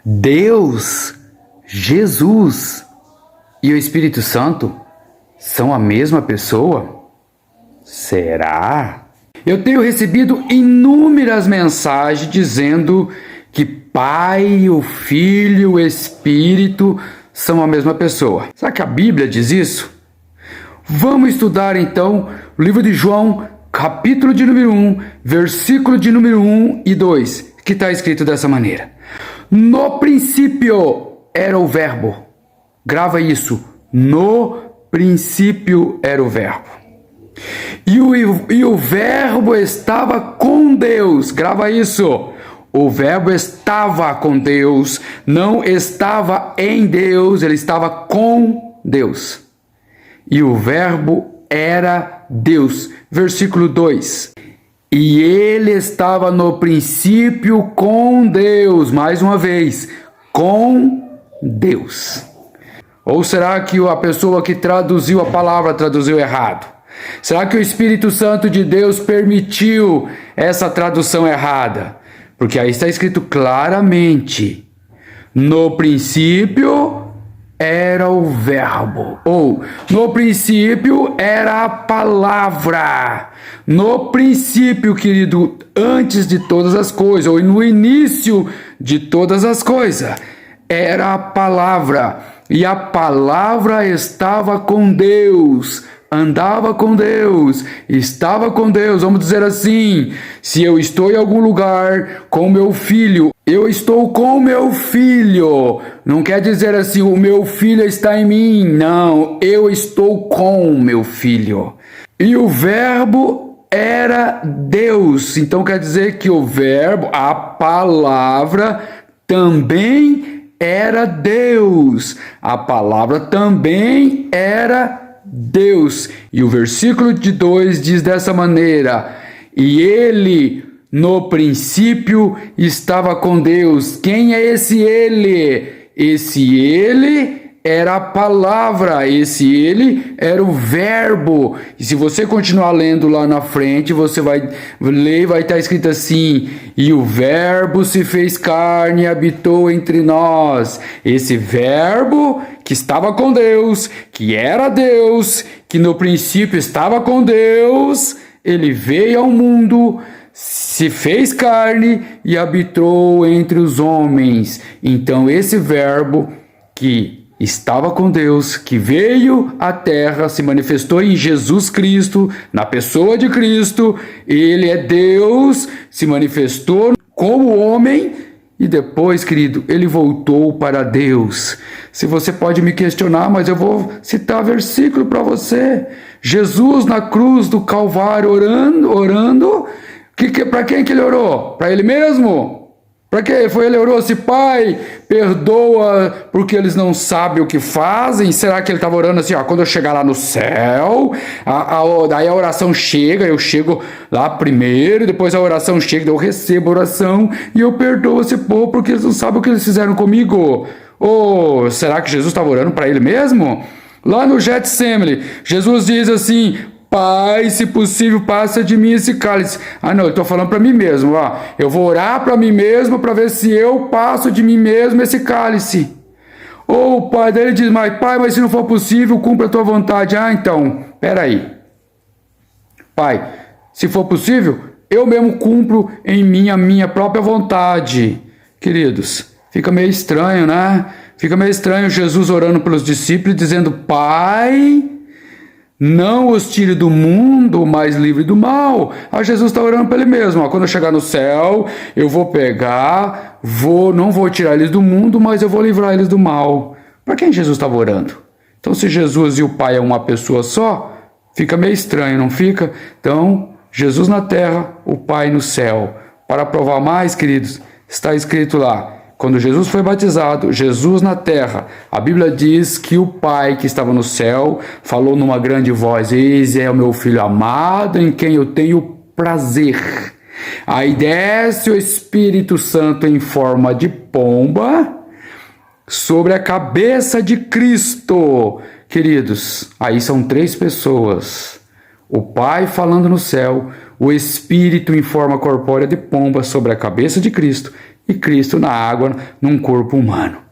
Deus, Jesus e o Espírito Santo são a mesma pessoa? Será? Eu tenho recebido inúmeras mensagens dizendo que Pai, o Filho e o Espírito são a mesma pessoa. Será que a Bíblia diz isso? Vamos estudar então o livro de João, capítulo de número 1, versículo de número 1 e 2, que está escrito dessa maneira. No princípio era o Verbo. Grava isso. No princípio era o Verbo. E o Verbo estava com Deus. Grava isso. O Verbo estava com Deus. Não estava em Deus. Ele estava com Deus. E o Verbo era Deus. Versículo 2. E ele estava no princípio com Deus. Mais uma vez. Com Deus. Ou será que a pessoa que traduziu a palavra traduziu errado? Será que o Espírito Santo de Deus permitiu essa tradução errada? Porque aí está escrito claramente: no princípio era o Verbo. Ou, no princípio era a palavra. No princípio, querido, antes de todas as coisas, ou no início de todas as coisas, era a palavra. E a palavra estava com Deus. Andava com Deus, estava com Deus. Vamos dizer assim: se eu estou em algum lugar com meu filho, eu estou com meu filho. Não quer dizer assim, o meu filho está em mim. Não, eu estou com meu filho. E o Verbo era Deus. Então quer dizer que o Verbo, a palavra, também era Deus. A palavra também era Deus. E o versículo de 2 diz dessa maneira: e ele no princípio estava com Deus. Quem é esse ele? Esse ele era a palavra, esse ele era o Verbo. E se você continuar lendo lá na frente, você vai ler e vai estar escrito assim: e o Verbo se fez carne e habitou entre nós. Esse Verbo que estava com Deus, que era Deus, que no princípio estava com Deus, ele veio ao mundo, se fez carne e habitou entre os homens. Então esse Verbo que estava com Deus, que veio à terra, se manifestou em Jesus Cristo, na pessoa de Cristo. Ele é Deus, se manifestou como homem e depois, querido, ele voltou para Deus. Se você pode me questionar, mas eu vou citar versículo para você. Jesus na cruz do Calvário orando. Para quem que ele orou? Para ele mesmo? Para que ele orou assim: Pai, perdoa porque eles não sabem o que fazem? Será que ele estava orando assim, quando eu chegar lá no céu, daí a oração chega, eu chego lá primeiro, depois a oração chega, eu recebo a oração e eu perdoo esse povo porque eles não sabem o que eles fizeram comigo? Ou será que Jesus estava orando para ele mesmo? Lá no Getsemane, Jesus diz assim: Pai, se possível, passa de mim esse cálice. Não, eu estou falando para mim mesmo. Eu vou orar para mim mesmo para ver se eu passo de mim mesmo esse cálice. Ou o pai dele diz: Pai, se não for possível, cumpra a tua vontade. Então, peraí. Pai, se for possível, eu mesmo cumpro em minha própria vontade. Queridos, fica meio estranho, né? Fica meio estranho Jesus orando pelos discípulos, dizendo: Pai, não os tire do mundo, mas livre do mal. Jesus está orando para ele mesmo. Quando eu chegar no céu, eu vou pegar, não vou tirar eles do mundo, mas eu vou livrar eles do mal. Para quem Jesus estava orando? Então, se Jesus e o Pai é uma pessoa só, fica meio estranho, não fica? Então, Jesus na terra, o Pai no céu. Para provar mais, queridos, está escrito lá: quando Jesus foi batizado, Jesus na terra, a Bíblia diz que o Pai que estava no céu falou numa grande voz: eis é o meu Filho amado, em quem eu tenho prazer. Aí desce o Espírito Santo em forma de pomba sobre a cabeça de Cristo. Queridos, aí são 3 pessoas: o Pai falando no céu, o Espírito em forma corpórea de pomba sobre a cabeça de Cristo. e Cristo na água num corpo humano.